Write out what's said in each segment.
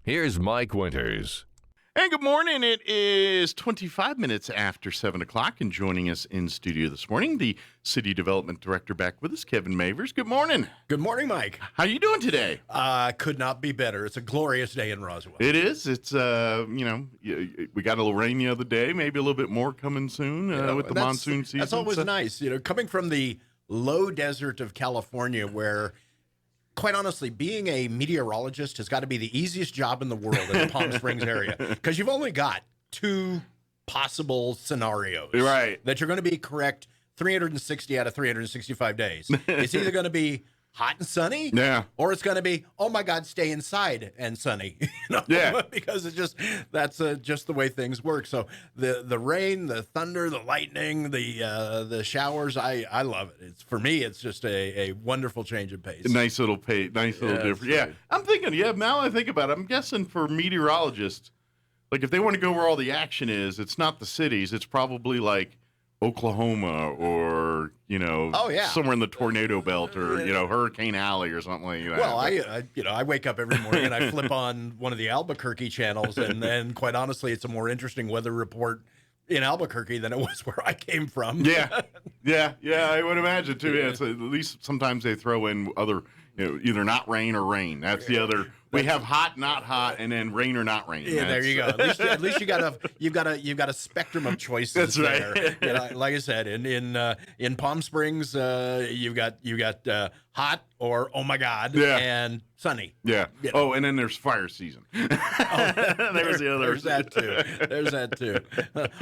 Here's Mike Winters. And good morning. It is 25 minutes after 7 o'clock, and joining us in studio this morning, the City Development Director back with us, Kevin Mavers. Good morning. Good morning, Mike. How you doing today? Could not be better. It's a glorious day in Roswell. It is. It's, we got a little rain the other day, maybe a little bit more coming soon with the monsoon season. That's always nice. Coming from the low desert of California where, quite honestly, being a meteorologist has got to be the easiest job in the world in the Palm Springs area because you've only got two possible scenarios. Right. That you're going to be correct 360 out of 365 days. It's either going to be hot and sunny, yeah, or it's going to be, oh my God, stay inside and sunny, yeah, because that's just the way things work. So the rain, the thunder, the lightning, the showers, I love it. For me, it's just a wonderful change of pace. Nice little difference. Yeah, I'm thinking. Yeah, now I think about it, I'm guessing for meteorologists, like if they want to go where all the action is, it's not the cities. It's probably like Oklahoma or, somewhere in the tornado belt or, Hurricane Alley or something like that. Well, I wake up every morning and I flip on one of the Albuquerque channels, and then quite honestly, it's a more interesting weather report in Albuquerque than it was where I came from. Yeah, I would imagine too. Yeah, it's at least sometimes they throw in other, either not rain or rain. That's the other. We have hot, not hot, and then rain or not rain. Yeah, there you go. At least you've got a spectrum of choices. That's right. There. Like I said, in Palm Springs, you've got hot or oh my God, and sunny. Yeah. Oh, and then there's fire season. There's the other. There's that too.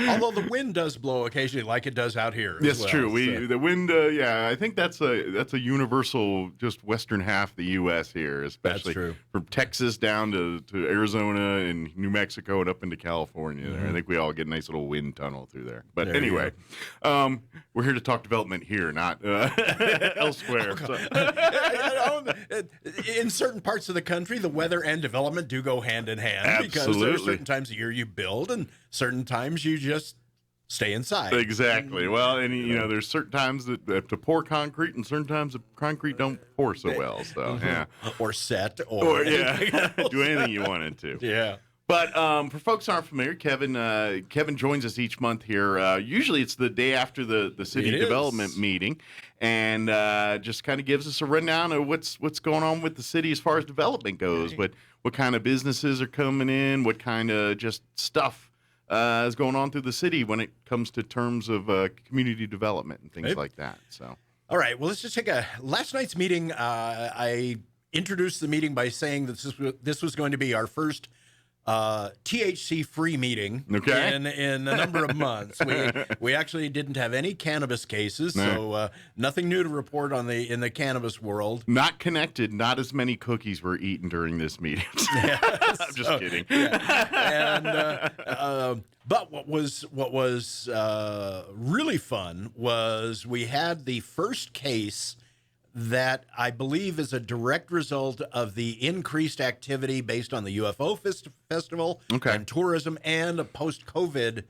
Although the wind does blow occasionally, like it does out here. That's true. The wind. I think that's a universal, just western half of the U.S. here, especially from Texas down to Arizona and New Mexico and up into California. Mm-hmm. There, I think we all get a nice little wind tunnel through there. But anyway, we're here to talk development here, not elsewhere. In certain parts of the country, the weather and development do go hand in hand. Absolutely. Because there are certain times of year you build and certain times you just stay inside. Exactly. Well, and there's certain times that have to pour concrete and certain times the concrete don't pour so well. So yeah. Or set or do anything you wanted to. Yeah. But for folks who aren't familiar, Kevin joins us each month here. Usually it's the day after the city development meeting, and just kind of gives us a rundown of what's going on with the city as far as development goes. But what kind of businesses are coming in, what kind of just stuff is going on through the city when it comes to terms of community development and things like that. So, all right. Well, let's just take last night's meeting. I introduced the meeting by saying that this was going to be our first THC-free meeting in a number of months. We actually didn't have any cannabis cases, so nothing new to report in the cannabis world. Not connected. Not as many cookies were eaten during this meeting. I'm just kidding. Yeah. And but what was really fun was we had the first case that I believe is a direct result of the increased activity based on the UFO festival and tourism and a post-COVID.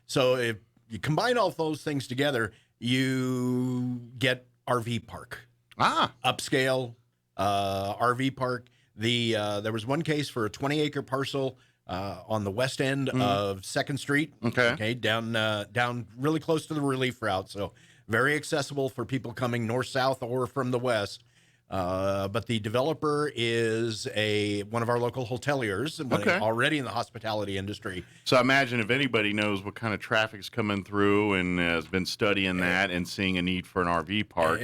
So if you combine all those things together, you get RV park. Upscale RV park. There was one case for a 20-acre parcel on the west end of 2nd Street. Down really close to the relief route. So very accessible for people coming north, south, or from the west. But the developer is one of our local hoteliers, already in the hospitality industry. So I imagine if anybody knows what kind of traffic's coming through and has been studying that and seeing a need for an RV park,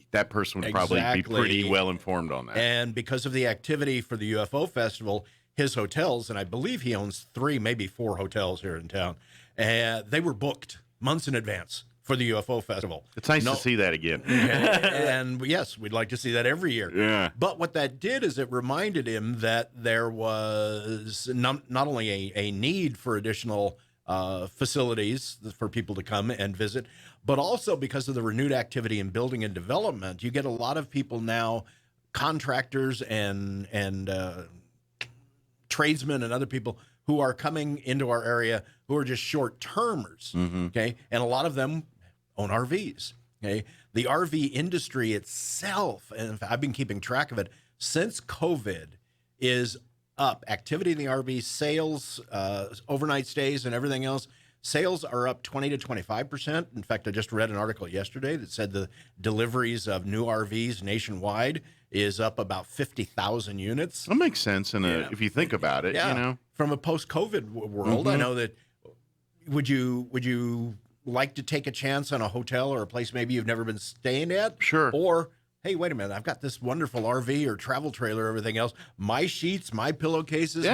that person would probably be pretty well informed on that. And because of the activity for the UFO festival, his hotels, and I believe he owns 3, maybe 4 hotels here in town, they were booked months in advance for the UFO festival. It's nice to see that again. And yes, we'd like to see that every year. Yeah. But what that did is it reminded him that there was not only a need for additional facilities for people to come and visit, but also because of the renewed activity in building and development, you get a lot of people now, contractors and tradesmen and other people who are coming into our area who are just short-termers, okay? And a lot of them own RVs, okay? The RV industry itself, and I've been keeping track of it, since COVID, is up. Activity in the RV, sales, overnight stays, and everything else. Sales are up 20 to 25%. In fact, I just read an article yesterday that said the deliveries of new RVs nationwide is up about 50,000 units. That makes sense if you think about it, you know. From a post-COVID world, I know that. Would you like to take a chance on a hotel or a place maybe you've never been staying at? Sure. Or, hey, wait a minute, I've got this wonderful RV or travel trailer, everything else, my sheets, my pillowcases,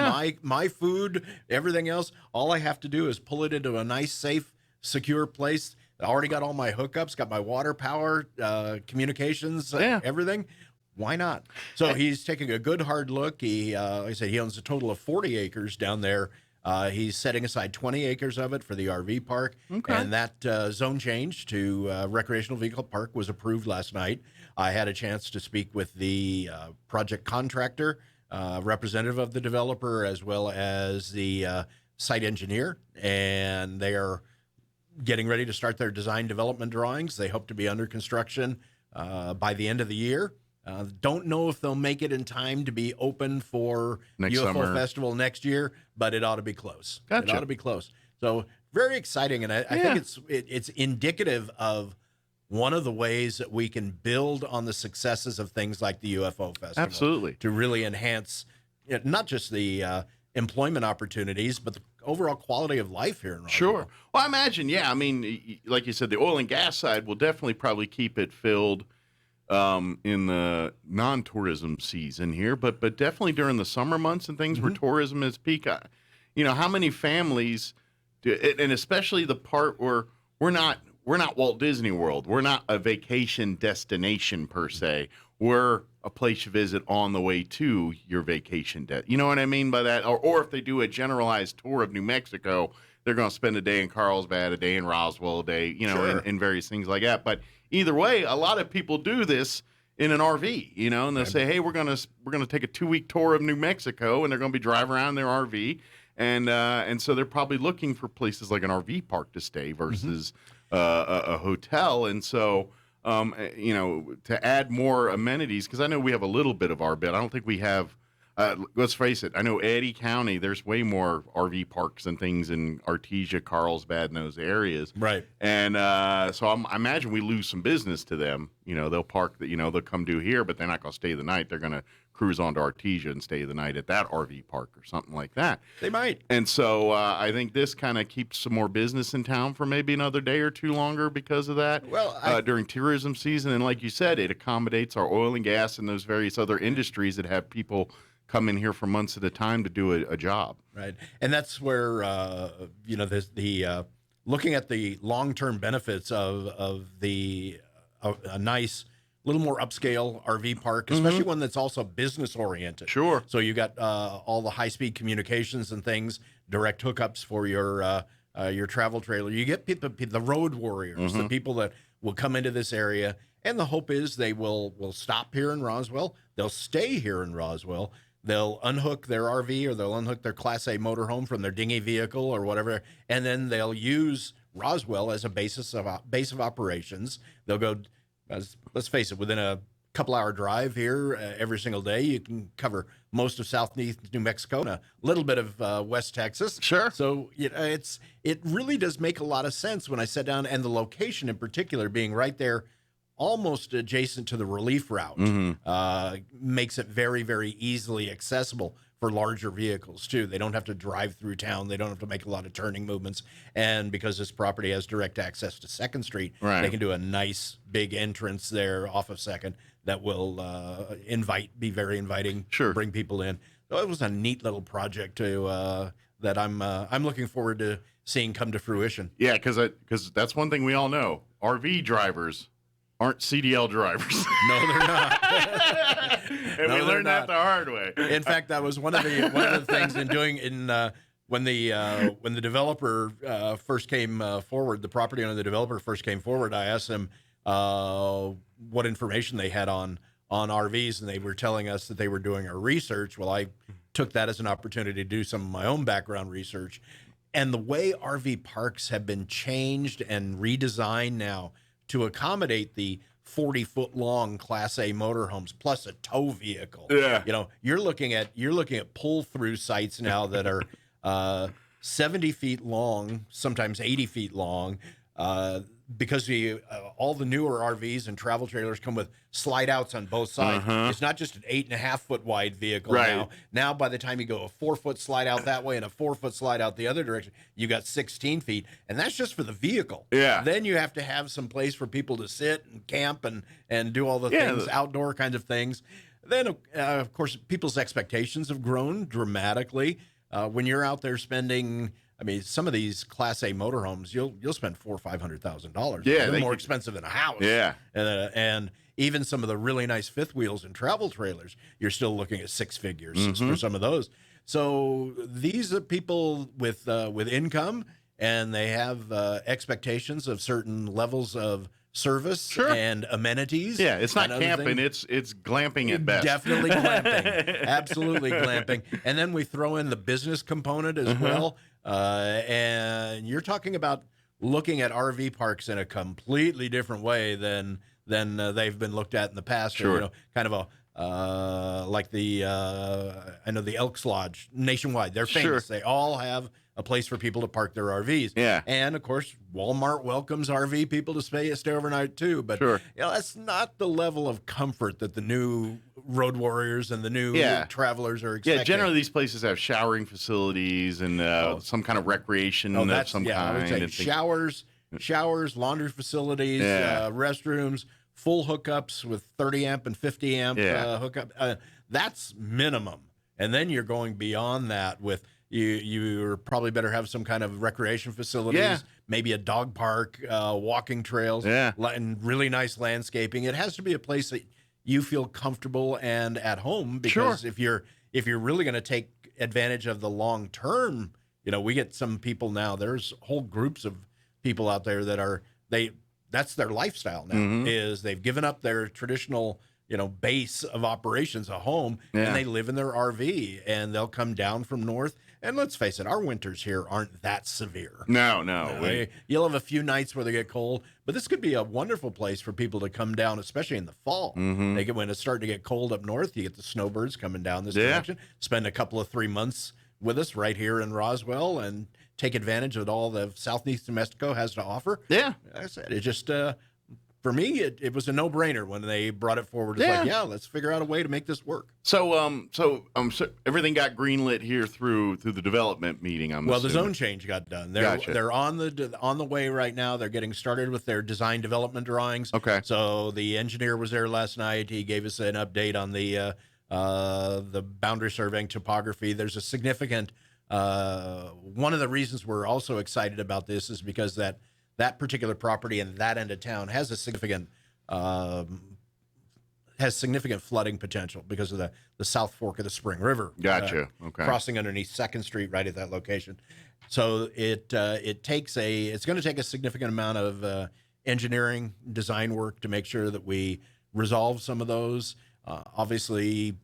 my food, everything else. All I have to do is pull it into a nice, safe, secure place. I already got all my hookups, got my water, power, communications, everything. Why not? So he's taking a good hard look. He, like I said, he owns a total of 40 acres down there. He's setting aside 20 acres of it for the RV park, and that zone change to recreational vehicle park was approved last night. I had a chance to speak with the project contractor, representative of the developer, as well as the site engineer, and they are getting ready to start their design development drawings. They hope to be under construction by the end of the year. Don't know if they'll make it in time to be open for next UFO summer. Festival next year, but it ought to be close. Gotcha. It ought to be close. So very exciting, and I think it's indicative of one of the ways that we can build on the successes of things like the UFO Festival. Absolutely. To really enhance not just the employment opportunities, but the overall quality of life here in Roswell. Sure. Well, I imagine, I mean, like you said, the oil and gas side will definitely probably keep it filled in the non-tourism season here, but definitely during the summer months and things where tourism is peak. You know, how many families do, and especially the part where we're not Walt Disney World. We're not a vacation destination per se. We're a place you visit on the way to your vacation. You know what I mean by that? Or if they do a generalized tour of New Mexico, they're going to spend a day in Carlsbad, a day in Roswell, a day, in various things like that. But either way, a lot of people do this in an RV, and they'll say, "Hey, we're gonna take a 2-week tour of New Mexico," and they're gonna be driving around in their RV, and so they're probably looking for places like an RV park to stay versus a hotel, and so to add more amenities, because I know we have a little bit of our bit. I don't think we have. Let's face it. I know Eddy County, there's way more RV parks and things in Artesia, Carlsbad, and those areas. Right. And so I imagine we lose some business to them. They'll park, they'll come do here, but they're not going to stay the night. They're going to cruise on to Artesia and stay the night at that RV park or something like that. They might. And so I think this kind of keeps some more business in town for maybe another day or two longer because of that. Well, during tourism season. And like you said, it accommodates our oil and gas and those various other industries that have people come in here for months at a time to do a job. Right. And that's where, looking at the long-term benefits of a nice, little more upscale RV park, especially one that's also business oriented. Sure. So you got all the high-speed communications and things, direct hookups for your travel trailer. You get people, the road warriors, the people that will come into this area, and the hope is they will stop here in Roswell. They'll stay here in Roswell. They'll unhook their RV or they'll unhook their Class A motorhome from their dinghy vehicle or whatever, and then they'll use Roswell as a base of operations. They'll go, let's face it, within a couple-hour drive here every single day, you can cover most of southeast New Mexico and a little bit of West Texas. Sure. So it really does make a lot of sense when I sat down, and the location in particular being right there, almost adjacent to the relief route, makes it very, very easily accessible for larger vehicles too. They don't have to drive through town. They don't have to make a lot of turning movements. And because this property has direct access to 2nd Street, they can do a nice big entrance there off of 2nd that will be very inviting, bring people in. So it was a neat little project that I'm looking forward to seeing come to fruition. Yeah, because that's one thing we all know. RV drivers aren't CDL drivers. No, they're not. And we learned that the hard way. In fact, that was one of the things when the developer first came forward, the property owner, the developer first came forward. I asked them what information they had on RVs, and they were telling us that they were doing our research. Well, I took that as an opportunity to do some of my own background research, and the way RV parks have been changed and redesigned now to accommodate the 40-foot long Class A motorhomes plus a tow vehicle. Yeah. You know, you're looking at pull through sites now that are 70 feet long, sometimes 80 feet long. Because all the newer RVs and travel trailers come with slide outs on both sides. It's not just an 8.5 foot wide vehicle now. Now, by the time you go a 4 foot slide out that way and a 4 foot slide out the other direction, you got 16 feet. And that's just for the vehicle. Yeah. Then you have to have some place for people to sit and camp and do all the things, outdoor kinds of things. Then, of course, people's expectations have grown dramatically. When you're out there spending, I mean, some of these Class A motorhomes, you'll spend $400,000 or $500,000. Yeah, they're more expensive than a house. Yeah, and even some of the really nice fifth wheels and travel trailers, you're still looking at six figures for some of those. So these are people with income, and they have expectations of certain levels of service and amenities. Yeah, it's not camping, it's glamping at best. Definitely glamping. Absolutely glamping. And then we throw in the business component as well. And you're talking about looking at RV parks in a completely different way than they've been looked at in the past. Sure. You know, kind of a like the I know the Elks Lodge nationwide. They're famous. They all have a place for people to park their RVs. Yeah. And of course, Walmart welcomes RV people to stay overnight too. But you know, that's not the level of comfort that the new road warriors and the new travelers are expecting. Yeah, generally these places have showering facilities and some kind of recreation of some kind. I would say showers, laundry facilities, restrooms, full hookups with 30 amp and 50 amp hookup. That's minimum. And then you're going beyond that with you're probably better have some kind of recreation facilities, maybe a dog park, walking trails, and really nice landscaping. It has to be a place that you feel comfortable and at home, because if you're really going to take advantage of the long term, you know, we get some people now, there's whole groups of people out there that that's their lifestyle now, is they've given up their traditional, you know, base of operations, a home, and they live in their RV, and they'll come down from north. And let's face it, our winters here aren't that severe. No. You'll have a few nights where they get cold, but this could be a wonderful place for people to come down, especially in the fall. When it's starting to get cold up north, you get the snowbirds coming down this direction, spend a couple of 3 months with us right here in Roswell and take advantage of all the Southeast New Mexico has to offer. Yeah. Like I said, it just... for me, it was a no-brainer when they brought it forward. It's like, let's figure out a way to make this work. So everything got greenlit here through the development meeting. The zone change got done. They're on the way right now. They're getting started with their design development drawings. Okay. So the engineer was there last night. He gave us an update on the boundary surveying topography. There's a significant one of the reasons we're also excited about this is because that particular property in that end of town has a significant flooding potential because of the South Fork of the Spring River. Gotcha. Okay. Crossing underneath 2nd Street right at that location. So it's going to take a significant amount of engineering design work to make sure that we resolve some of those. Obviously,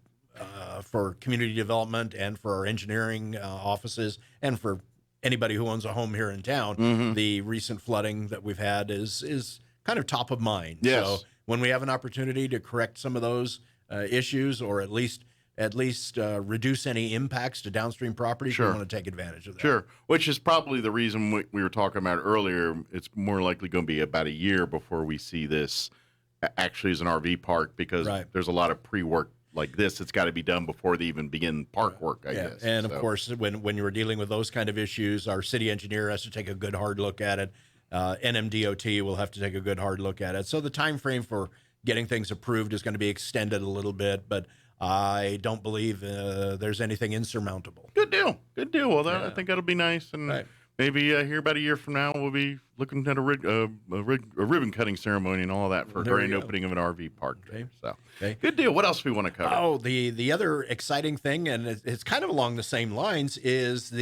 for community development and for our engineering offices and for anybody who owns a home here in town, the recent flooding that we've had is kind of top of mind. Yes. So when we have an opportunity to correct some of those issues, or at least reduce any impacts to downstream properties, we want to take advantage of that. Sure, which is probably the reason we were talking about earlier. It's more likely going to be about a year before we see this actually as an RV park, because there's a lot of pre-work like this. It's got to be done before they even begin park work, I guess. And of course, when you're dealing with those kind of issues, our city engineer has to take a good hard look at it. NMDOT will have to take a good hard look at it. So the time frame for getting things approved is going to be extended a little bit, but I don't believe there's anything insurmountable. Good deal. Well, I think that'll be nice, and maybe here about a year from now we'll be looking at a ribbon cutting ceremony and all that for a grand opening of an RV park. So good deal. What else do we want to cover? Oh, the other exciting thing, and it's kind of along the same lines, is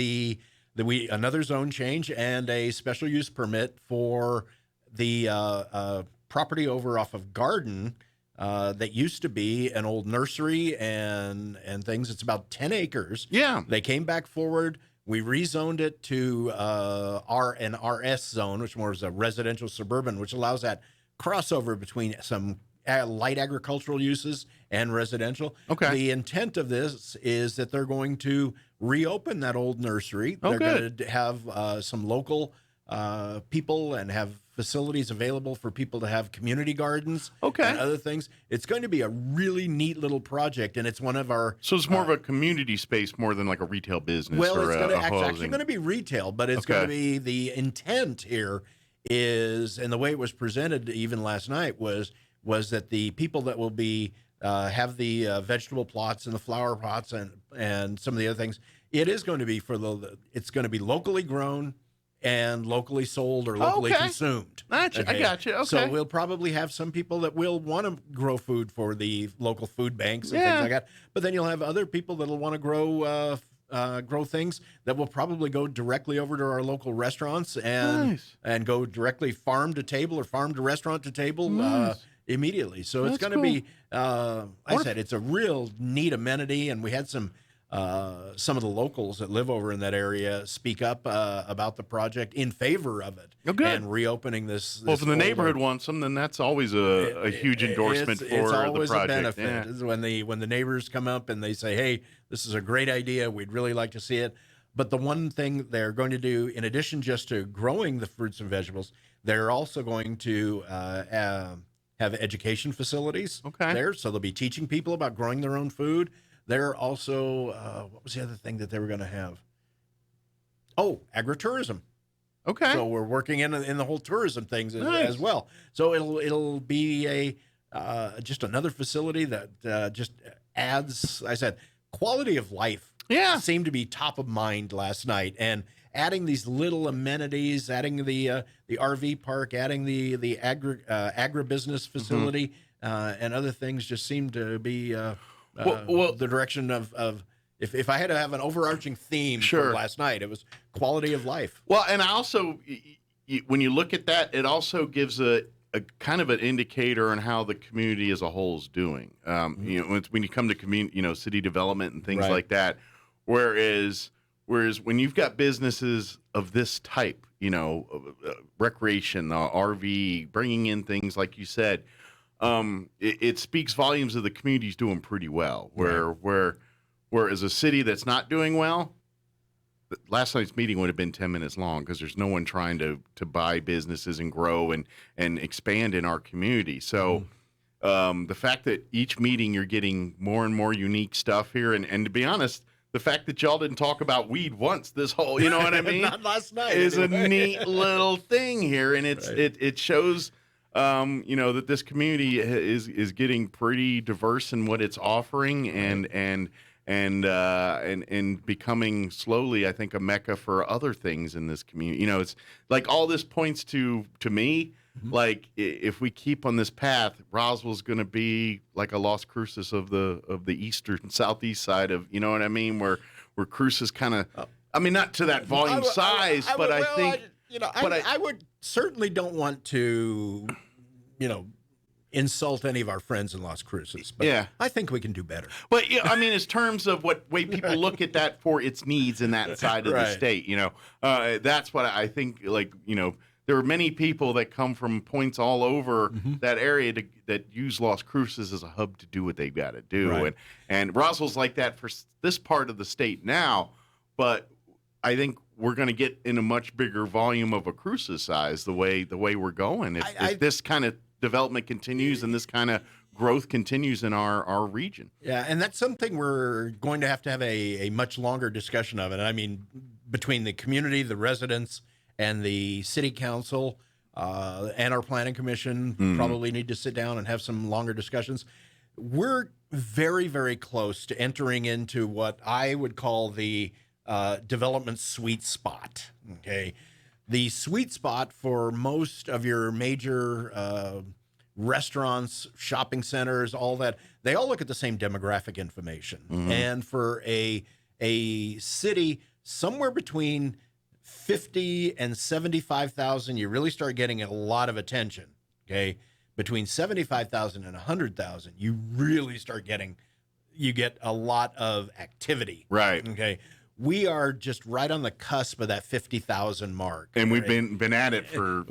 another zone change and a special use permit for the property over off of Garden that used to be an old nursery and things. It's about 10 acres. Yeah. They came back forward. We rezoned it to an RS zone, which more is a residential suburban, which allows that crossover between some light agricultural uses and residential. Okay. The intent of this is that they're going to reopen that old nursery. Oh, they're good. going to have some local people and have facilities available for people to have community gardens and other things. It's going to be a really neat little project, and it's one of our... So it's more of a community space more than like a retail business Well, or it's housing. actually going to be retail, but it's going to be the intent here is, and the way it was presented even last night was that the people that will be have the vegetable plots and the flower pots and some of the other things, it is going to be it's going to be locally grown and locally sold or locally consumed. I got you. Okay. So we'll probably have some people that will want to grow food for the local food banks and things like that. But then you'll have other people that'll want to grow things that will probably go directly over to our local restaurants and go directly farm to table or farm to restaurant to table immediately. So it's going to be, I said, it's a real neat amenity, and we had some of the locals that live over in that area speak up about the project in favor of it and reopening this. Well, if the neighborhood wants them, then that's always a huge endorsement for it's always the project. A benefit is when the neighbors come up and they say, "Hey, this is a great idea. We'd really like to see it." But the one thing they're going to do, in addition just to growing the fruits and vegetables, they're also going to have education facilities there. So they'll be teaching people about growing their own food. They're also, what was the other thing that they were going to have? Oh, agritourism. Okay. So we're working in the whole tourism things as well. So it'll be just another facility that just adds, I said, quality of life. Yeah. Seemed to be top of mind last night, and adding these little amenities, adding the RV park, adding the agribusiness facility, and other things just seemed to be. The direction of if I had to have an overarching theme for last night, it was quality of life. Well, and I also, when you look at that, it also gives a kind of an indicator on how the community as a whole is doing. You know, when you come to community, city development and things like that. Whereas when you've got businesses of this type, recreation, RV, bringing in things like you said. It speaks volumes of the community's doing pretty well. Where as a city that's not doing well, last night's meeting would have been 10 minutes long because there's no one trying to buy businesses and grow and expand in our community. So the fact that each meeting you're getting more and more unique stuff here, and to be honest, the fact that y'all didn't talk about weed once this whole, you know what I mean? Not last night. Is a neat little thing here, and it shows. That this community is getting pretty diverse in what it's offering and becoming slowly, I think, a mecca for other things in this community. It's like all this points to me, like if we keep on this path, Roswell's going to be like a Las Cruces of the eastern and southeast side of, you know what I mean, where Cruces kind of, I mean, not to that volume size, but I think, I would certainly don't want to, insult any of our friends in Las Cruces. But I think we can do better. But I mean, in terms of what way people look at that for its needs in that side of the state, that's what I think. There are many people that come from points all over that area that use Las Cruces as a hub to do what they've got to do, and Roswell's like that for this part of the state now, but I think we're going to get in a much bigger volume of a Cruces size the way we're going. If this kind of development continues and this kind of growth continues in our region. Yeah, and that's something we're going to have a much longer discussion of it. I mean, between the community, the residents, and the city council and our planning commission probably need to sit down and have some longer discussions. We're very, very close to entering into what I would call the development sweet spot. Okay, the sweet spot for most of your major restaurants, shopping centers, all that, they all look at the same demographic information. And for a city somewhere between 50 and 75,000, you really start getting a lot of attention. Okay, between 75,000 and 100,000, you really start getting, you get a lot of activity. Right. Okay. We are just right on the cusp of that 50,000 mark. And we've been at it for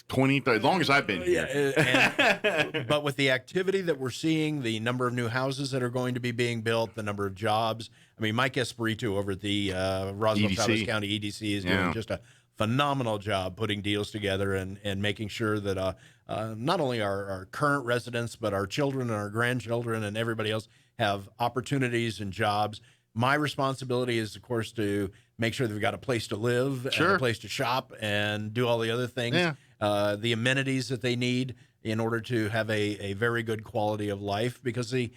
20, 30, as long as I've been here. But with the activity that we're seeing, the number of new houses that are going to be being built, the number of jobs. I mean, Mike Espiritu over at the Roswell Travis County EDC is doing just a phenomenal job putting deals together and making sure that not only our current residents, but our children and our grandchildren and everybody else have opportunities and jobs. My responsibility is, of course, to make sure that we've got a place to live, and a place to shop, and do all the other things, the amenities that they need in order to have a very good quality of life. Because the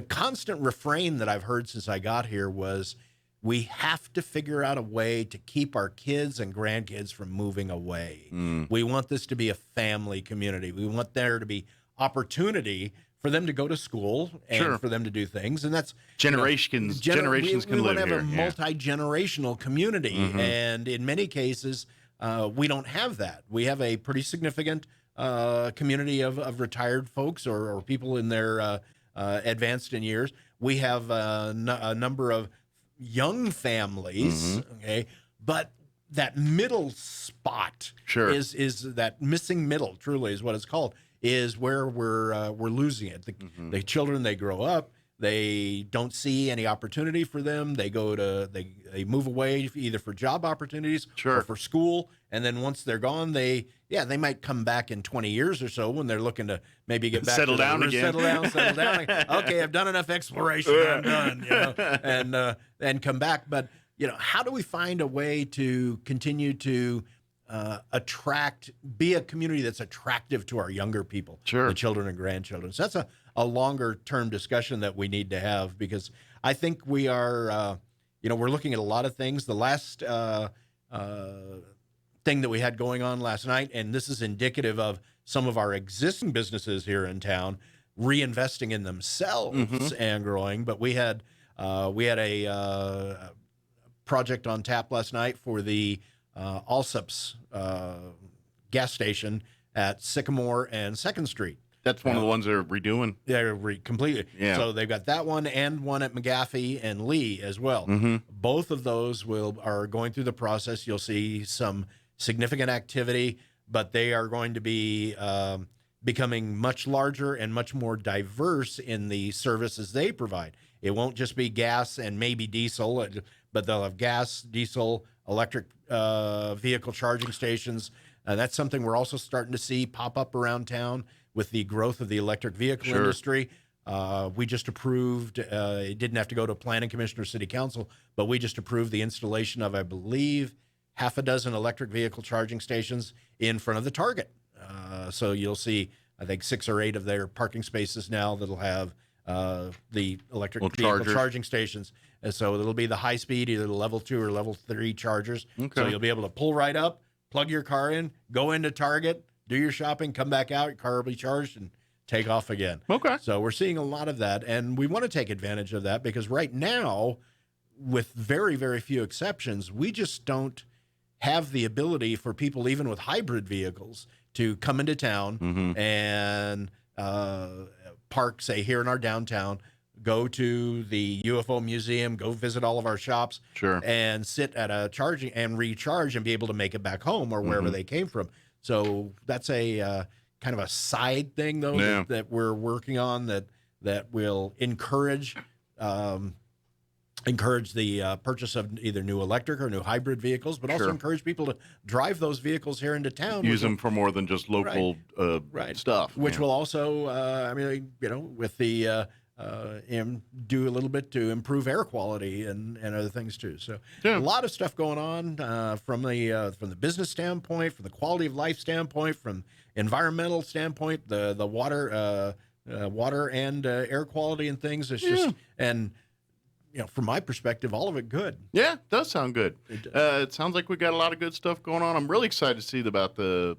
constant refrain that I've heard since I got here was, we have to figure out a way to keep our kids and grandkids from moving away. We want this to be a family community. We want there to be opportunity for them to go to school and for them to do things. And that's generations can live here. We want to have a multi-generational community. And in many cases, we don't have that. We have a pretty significant community of retired folks or people in their advanced in years. We have a number of young families, okay, but that middle spot is that missing middle, truly is what it's called, is where we're losing it. The children, they grow up, they don't see any opportunity for them. They they move away either for job opportunities or for school, and then once they're gone, they might come back in 20 years or so when they're looking to maybe get back settle down again. Settle down. Okay, I've done enough exploration. I'm done. And come back. But how do we find a way to continue to be a community that's attractive to our younger people, the children and grandchildren? So that's a longer term discussion that we need to have, because I think we are, we're looking at a lot of things. The last thing that we had going on last night, and this is indicative of some of our existing businesses here in town reinvesting in themselves and growing. But we had a project on tap last night for the Allsup's gas station at Sycamore and 2nd Street. That's one of the ones they're redoing. They're completely. Yeah. So they've got that one and one at McGaffey and Lee as well. Both of those are going through the process. You'll see some significant activity, but they are going to be becoming much larger and much more diverse in the services they provide. It won't just be gas and maybe diesel, but they'll have gas, diesel, electric vehicle charging stations. That's something we're also starting to see pop up around town with the growth of the electric vehicle industry. We just approved, it didn't have to go to Planning Commission or City Council, but we just approved the installation of, I believe, half a dozen electric vehicle charging stations in front of the Target. So you'll see, I think, 6 or 8 of their parking spaces now that'll have the electric vehicle charging stations. And so it'll be the high speed, either the level 2 or level 3 chargers. So you'll be able to pull right up, plug your car in, go into Target, do your shopping, come back out, your car will be charged, and take off again. So we're seeing a lot of that, and we want to take advantage of that, because right now, with very, very few exceptions, we just don't have the ability for people, even with hybrid vehicles, to come into town and park, say, here in our downtown, go to the UFO museum, go visit all of our shops, and sit at a charging and recharge and be able to make it back home or wherever they came from. So that's a kind of a side thing, though, that we're working on that will encourage the purchase of either new electric or new hybrid vehicles, but also encourage people to drive those vehicles here into town. Use them for more than just local stuff. Which will also, with the do a little bit to improve air quality and other things too. So a lot of stuff going on from the business standpoint, from the quality of life standpoint, from environmental standpoint, the water and air quality and things. It's just from my perspective, all of it good. Yeah, it does sound good. It sounds like we got a lot of good stuff going on. I'm really excited to see about the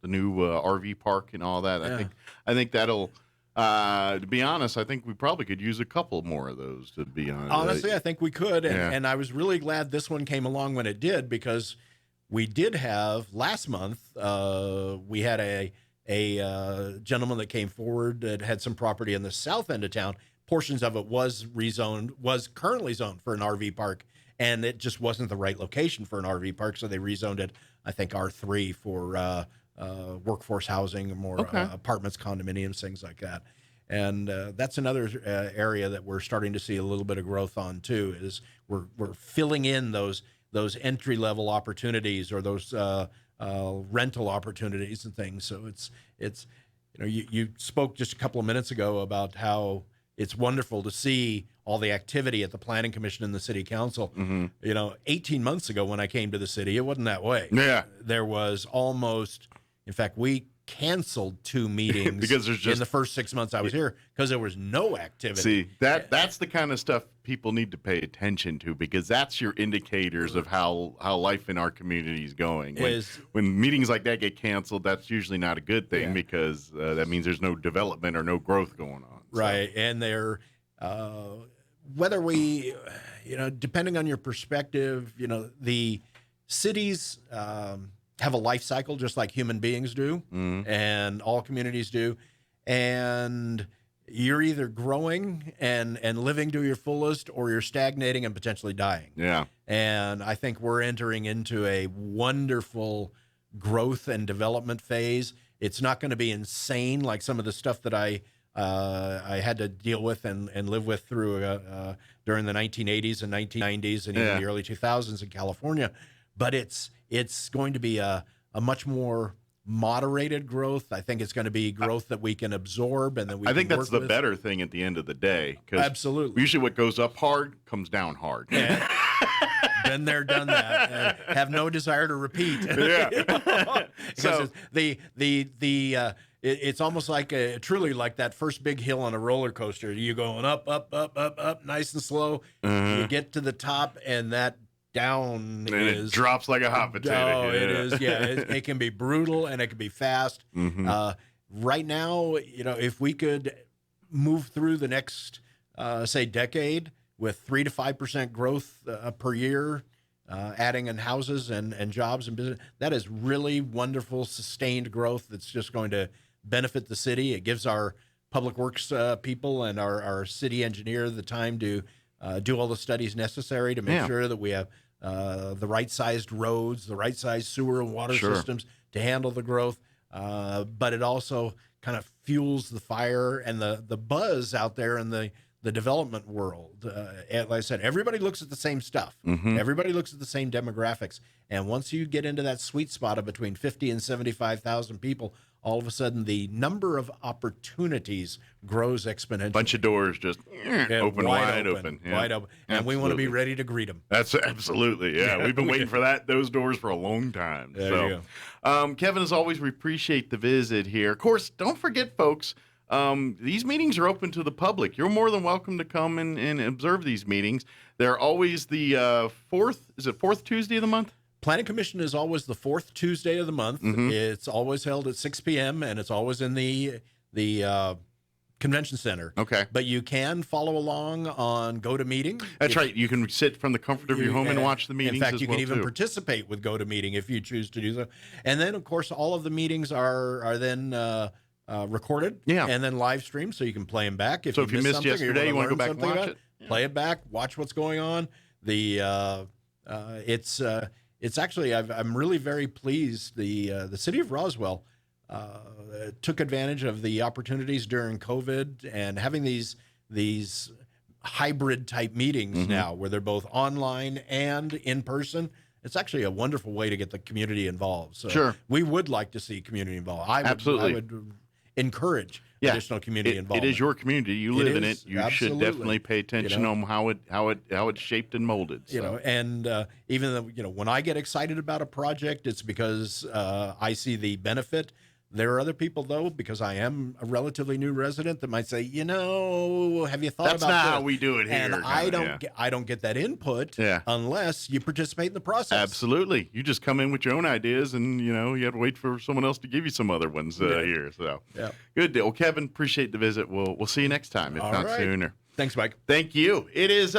new RV park and all that. I think that'll. To be honest, I think we probably could use a couple more of those, to be honest. Honestly, I think we could. And I was really glad this one came along when it did, because we did have last month, we had a gentleman that came forward that had some property in the south end of town, portions of it was currently zoned for an RV park, and it just wasn't the right location for an RV park, so they rezoned it, I think, R3 for workforce housing, more apartments, condominiums, things like that. And that's another area that we're starting to see a little bit of growth on too. Is we're filling in those entry level opportunities or those rental opportunities and things. So it's you spoke just a couple of minutes ago about how it's wonderful to see all the activity at the Planning Commission and the City Council. 18 months ago when I came to the city, it wasn't that way. Yeah, there was almost, in fact, we canceled 2 meetings because there's just, in the first 6 months I was here because there was no activity. See, that's the kind of stuff people need to pay attention to, because that's your indicators of how life in our community is going. When meetings like that get canceled, that's usually not a good thing, because that means there's no development or no growth going on. Right, and they're whether we, depending on your perspective, the cities have a life cycle just like human beings do, and all communities do. And you're either growing and living to your fullest, or you're stagnating and potentially dying. Yeah. And I think we're entering into a wonderful growth and development phase. It's not going to be insane like some of the stuff that I had to deal with and live with through during the 1980s and 1990s and even the early 2000s in California. But it's going to be a much more moderated growth. I think it's going to be growth that we can absorb and that we can think that's work the better thing at the end of the day. Absolutely. Usually what goes up hard comes down hard. Yeah. Been there, done that. Have no desire to repeat. Yeah. Because it's almost like truly like that first big hill on a roller coaster. You're going up, up, up, up, up, nice and slow. You get to the top, and that down it drops like a hot potato. Oh, it is. Yeah, it can be brutal and it can be fast. Right now, if we could move through the next, say, decade with 3 to 5% growth per year, adding in houses and jobs and business, that is really wonderful, sustained growth that's just going to benefit the city. It gives our public works people and our city engineer the time to do all the studies necessary to make sure that we have the right-sized roads, the right-sized sewer and water systems to handle the growth. But it also kind of fuels the fire and the buzz out there in the development world. Like I said, everybody looks at the same stuff. Everybody looks at the same demographics. And once you get into that sweet spot of between 50 and 75,000 people, all of a sudden the number of opportunities grows exponentially. Bunch of doors just open, wide open. Yeah. Wide open. And we want to be ready to greet them. That's absolutely, yeah. We've been waiting for those doors for a long time. There you go. Kevin, as always, we appreciate the visit here. Of course, don't forget, folks, these meetings are open to the public. You're more than welcome to come and observe these meetings. They're always the fourth Tuesday of the month? Planning Commission is always the 4th Tuesday of the month. It's always held at 6 p.m. and it's always in the convention center. Okay. But you can follow along on GoToMeeting. That's right. You can sit from the comfort of your home and watch the meetings. In fact, you can even participate with GoToMeeting if you choose to do so. And then, of course, all of the meetings are then recorded and then live streamed, so you can play them back. So if you missed yesterday, you want to go back and watch it? Play it back, watch what's going on. It's actually, I'm really very pleased. The city of Roswell took advantage of the opportunities during COVID and having these hybrid type meetings now, where they're both online and in person. It's actually a wonderful way to get the community involved. So we would like to see community involved. I would encourage additional community involvement. It is your community. You live in it. You should definitely pay attention on how it's shaped and molded. And even though, when I get excited about a project, it's because I see the benefit. There are other people, though, because I am a relatively new resident, that might say, have you thought about this? That's not how we do it here. And I don't get that input unless you participate in the process. Absolutely. You just come in with your own ideas, and you have to wait for someone else to give you some other ones here. So good deal. Well, Kevin, appreciate the visit. We'll see you next time, if not sooner. Thanks, Mike. Thank you. It is.